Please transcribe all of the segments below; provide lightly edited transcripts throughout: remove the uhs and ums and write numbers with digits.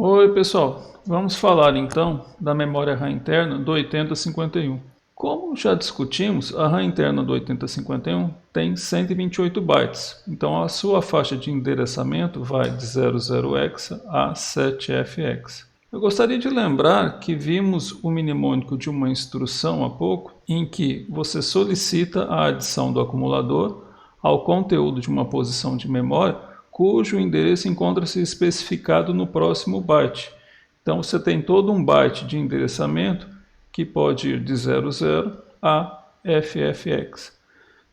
Oi pessoal, vamos falar então da memória RAM interna do 8051. Como já discutimos, a RAM interna do 8051 tem 128 bytes, então a sua faixa de endereçamento vai de 00hex a 7fx. Eu gostaria de lembrar que vimos o mnemônico de uma instrução há pouco, em que você solicita a adição do acumulador ao conteúdo de uma posição de memória cujo endereço encontra-se especificado no próximo byte. Então você tem todo um byte de endereçamento que pode ir de 00 a ffx.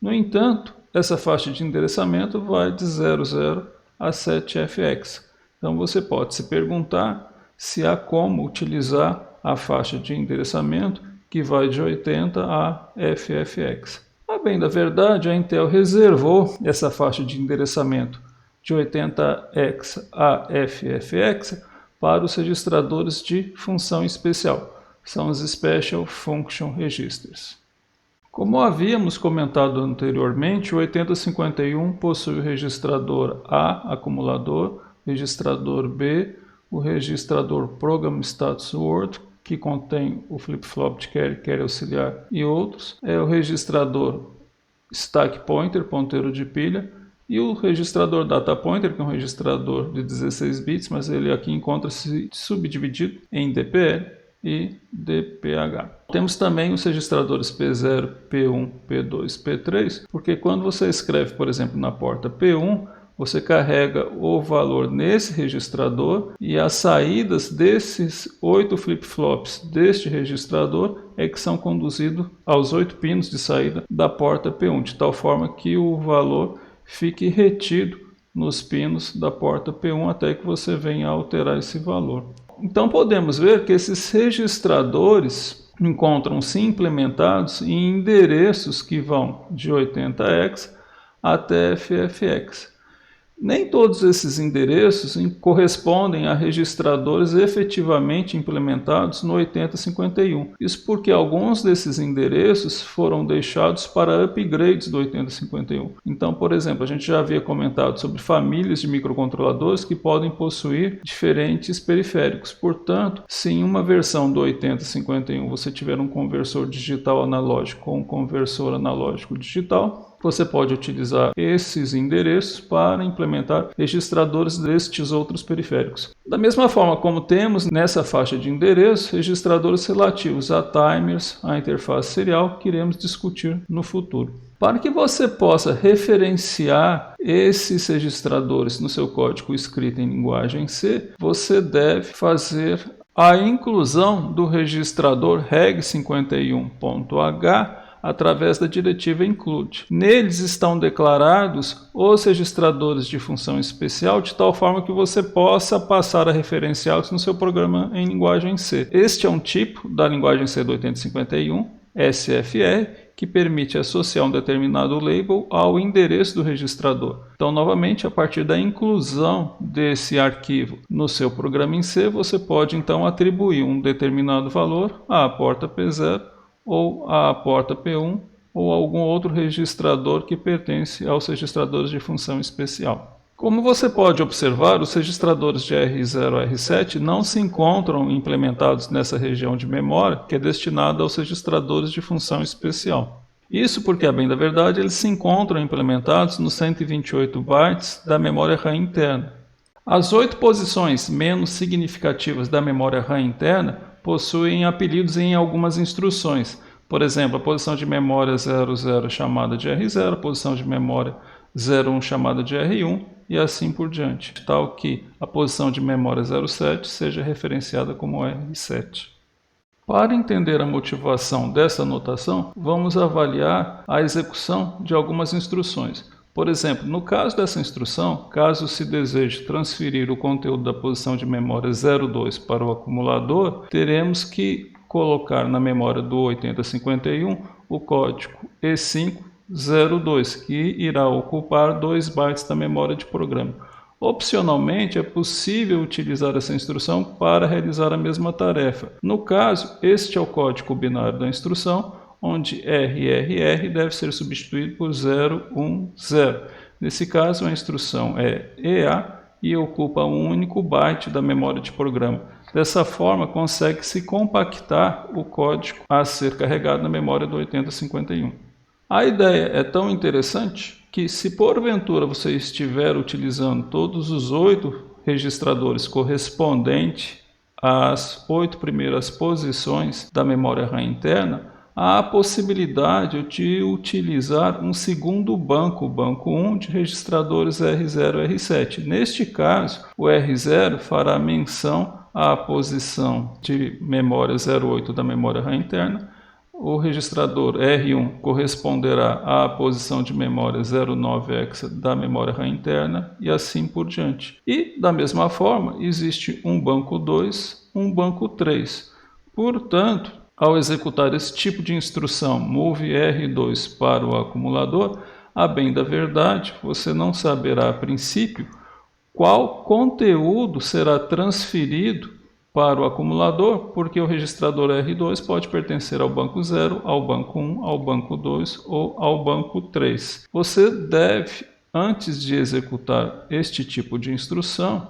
No entanto, essa faixa de endereçamento vai de 00 a 7fx. Então você pode se perguntar se há como utilizar a faixa de endereçamento que vai de 80 a ffx. A bem da verdade, a Intel reservou essa faixa de endereçamento de 80x a ffx para os registradores de função especial, são os Special Function Registers. Como havíamos comentado anteriormente, o 8051 possui o registrador A, acumulador, registrador B, o registrador Program Status Word, que contém o flip-flop de carry auxiliar e outros, o registrador Stack Pointer, ponteiro de pilha, e o registrador Data Pointer, que é um registrador de 16 bits, mas ele aqui encontra-se subdividido em DPL e DPH. Temos também os registradores P0, P1, P2, P3, porque quando você escreve, por exemplo, na porta P1, você carrega o valor nesse registrador e as saídas desses 8 flip-flops deste registrador é que são conduzidos aos 8 pinos de saída da porta P1, de tal forma que o valor fique retido nos pinos da porta P1 até que você venha a alterar esse valor. Então podemos ver que esses registradores encontram-se implementados em endereços que vão de 80x até ffx. Nem todos esses endereços correspondem a registradores efetivamente implementados no 8051. Isso porque alguns desses endereços foram deixados para upgrades do 8051. Então, por exemplo, a gente já havia comentado sobre famílias de microcontroladores que podem possuir diferentes periféricos. Portanto, se em uma versão do 8051 você tiver um conversor digital analógico ou um conversor analógico digital, você pode utilizar esses endereços para implementar registradores destes outros periféricos. Da mesma forma como temos nessa faixa de endereços registradores relativos a timers, a interface serial, que iremos discutir no futuro. Para que você possa referenciar esses registradores no seu código escrito em linguagem C, você deve fazer a inclusão do registrador reg51.h através da diretiva include. Neles estão declarados os registradores de função especial de tal forma que você possa passar a referenciá-los no seu programa em linguagem C. Este é um tipo da linguagem C do 8051, SFR, que permite associar um determinado label ao endereço do registrador. Então, novamente, a partir da inclusão desse arquivo no seu programa em C, você pode então atribuir um determinado valor à porta P0 ou à porta P1 ou algum outro registrador que pertence aos registradores de função especial. Como você pode observar, os registradores de R0 a R7 não se encontram implementados nessa região de memória que é destinada aos registradores de função especial. Isso porque, a bem da verdade, eles se encontram implementados nos 128 bytes da memória RAM interna. As 8 posições menos significativas da memória RAM interna possuem apelidos em algumas instruções. Por exemplo, a posição de memória 00 chamada de R0, a posição de memória 01 chamada de R1 e assim por diante, tal que a posição de memória 07 seja referenciada como R7. Para entender a motivação dessa notação, vamos avaliar a execução de algumas instruções. Por exemplo, no caso dessa instrução, caso se deseje transferir o conteúdo da posição de memória 02 para o acumulador, teremos que colocar na memória do 8051 o código E502, que irá ocupar 2 bytes da memória de programa. Opcionalmente, é possível utilizar essa instrução para realizar a mesma tarefa. No caso, este é o código binário da instrução, onde RRR deve ser substituído por 010. Nesse caso, a instrução é EA e ocupa um único byte da memória de programa. Dessa forma, consegue-se compactar o código a ser carregado na memória do 8051. A ideia é tão interessante que, se porventura você estiver utilizando todos os 8 registradores correspondentes às 8 primeiras posições da memória RAM interna, há a possibilidade de utilizar um segundo banco, o banco 1 de registradores R0 e R7. Neste caso, o R0 fará menção à posição de memória 08 da memória RAM interna, o registrador R1 corresponderá à posição de memória 09 hexa da memória RAM interna e assim por diante. E, da mesma forma, existe um banco 2, um banco 3. Portanto, ao executar esse tipo de instrução move R2 para o acumulador, a bem da verdade, você não saberá a princípio qual conteúdo será transferido para o acumulador, porque o registrador R2 pode pertencer ao banco 0, ao banco 1, ao banco 2 ou ao banco 3. Você deve, antes de executar este tipo de instrução,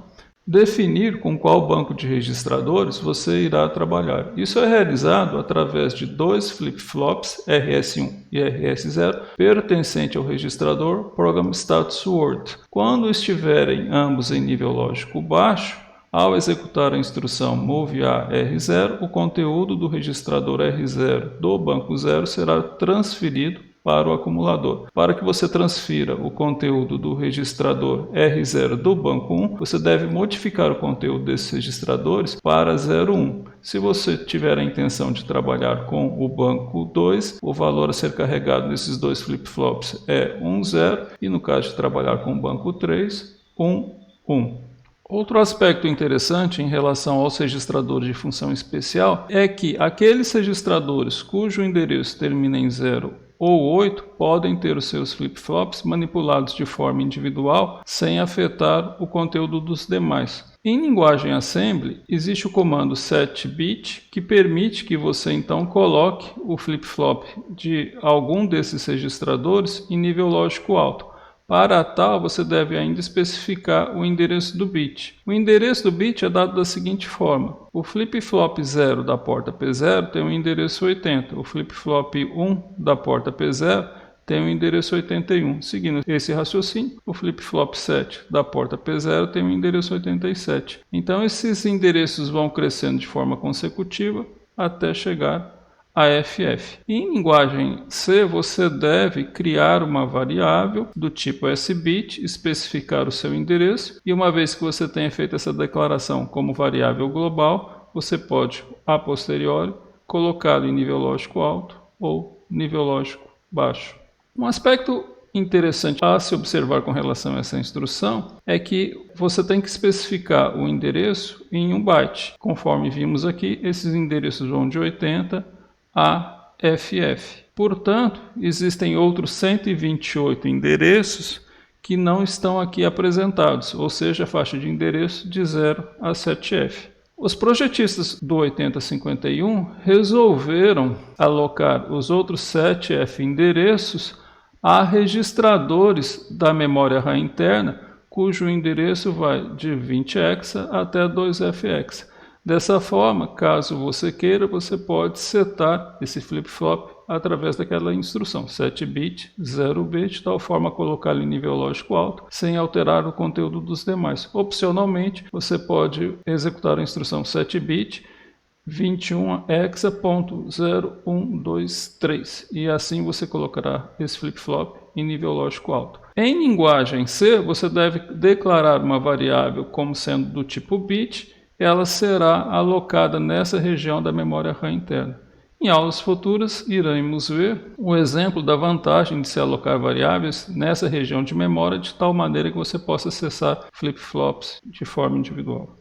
definir com qual banco de registradores você irá trabalhar. Isso é realizado através de 2 flip-flops RS1 e RS0 pertencentes ao registrador Program Status Word. Quando estiverem ambos em nível lógico baixo, ao executar a instrução move a R0, o conteúdo do registrador R0 do banco 0 será transferido para o acumulador. Para que você transfira o conteúdo do registrador R0 do banco 1, você deve modificar o conteúdo desses registradores para 01. Se você tiver a intenção de trabalhar com o banco 2, o valor a ser carregado nesses 2 flip-flops é 10, e no caso de trabalhar com o banco 3, 11. Outro aspecto interessante em relação aos registradores de função especial é que aqueles registradores cujo endereço termina em 0 ou 8 podem ter os seus flip-flops manipulados de forma individual sem afetar o conteúdo dos demais. Em linguagem assembly, existe o comando setBit que permite que você então coloque o flip-flop de algum desses registradores em nível lógico alto. Para tal, você deve ainda especificar o endereço do bit. O endereço do bit é dado da seguinte forma: o flip-flop 0 da porta P0 tem o endereço 80, o flip-flop 1 da porta P0 tem o endereço 81. Seguindo esse raciocínio, o flip-flop 7 da porta P0 tem o endereço 87. Então, esses endereços vão crescendo de forma consecutiva até chegar a FF. Em linguagem C, você deve criar uma variável do tipo sBit, especificar o seu endereço, e uma vez que você tenha feito essa declaração como variável global, você pode, a posteriori, colocá-lo em nível lógico alto ou nível lógico baixo. Um aspecto interessante a se observar com relação a essa instrução é que você tem que especificar o endereço em 1 byte. Conforme vimos aqui, esses endereços vão de 80 a FF. Portanto, existem outros 128 endereços que não estão aqui apresentados, ou seja, a faixa de endereço de 0 a 7F. Os projetistas do 8051 resolveram alocar os outros 7F endereços a registradores da memória RAM interna, cujo endereço vai de 20 hexa até 2F hexa. Dessa forma, caso você queira, você pode setar esse flip-flop através daquela instrução setBit, 0bit, de tal forma a colocá-lo em nível lógico alto, sem alterar o conteúdo dos demais. Opcionalmente, você pode executar a instrução setBit 21 hexa.0123 e assim você colocará esse flip-flop em nível lógico alto. Em linguagem C, você deve declarar uma variável como sendo do tipo bit. Ela será alocada nessa região da memória RAM interna. Em aulas futuras, iremos ver o exemplo da vantagem de se alocar variáveis nessa região de memória de tal maneira que você possa acessar flip-flops de forma individual.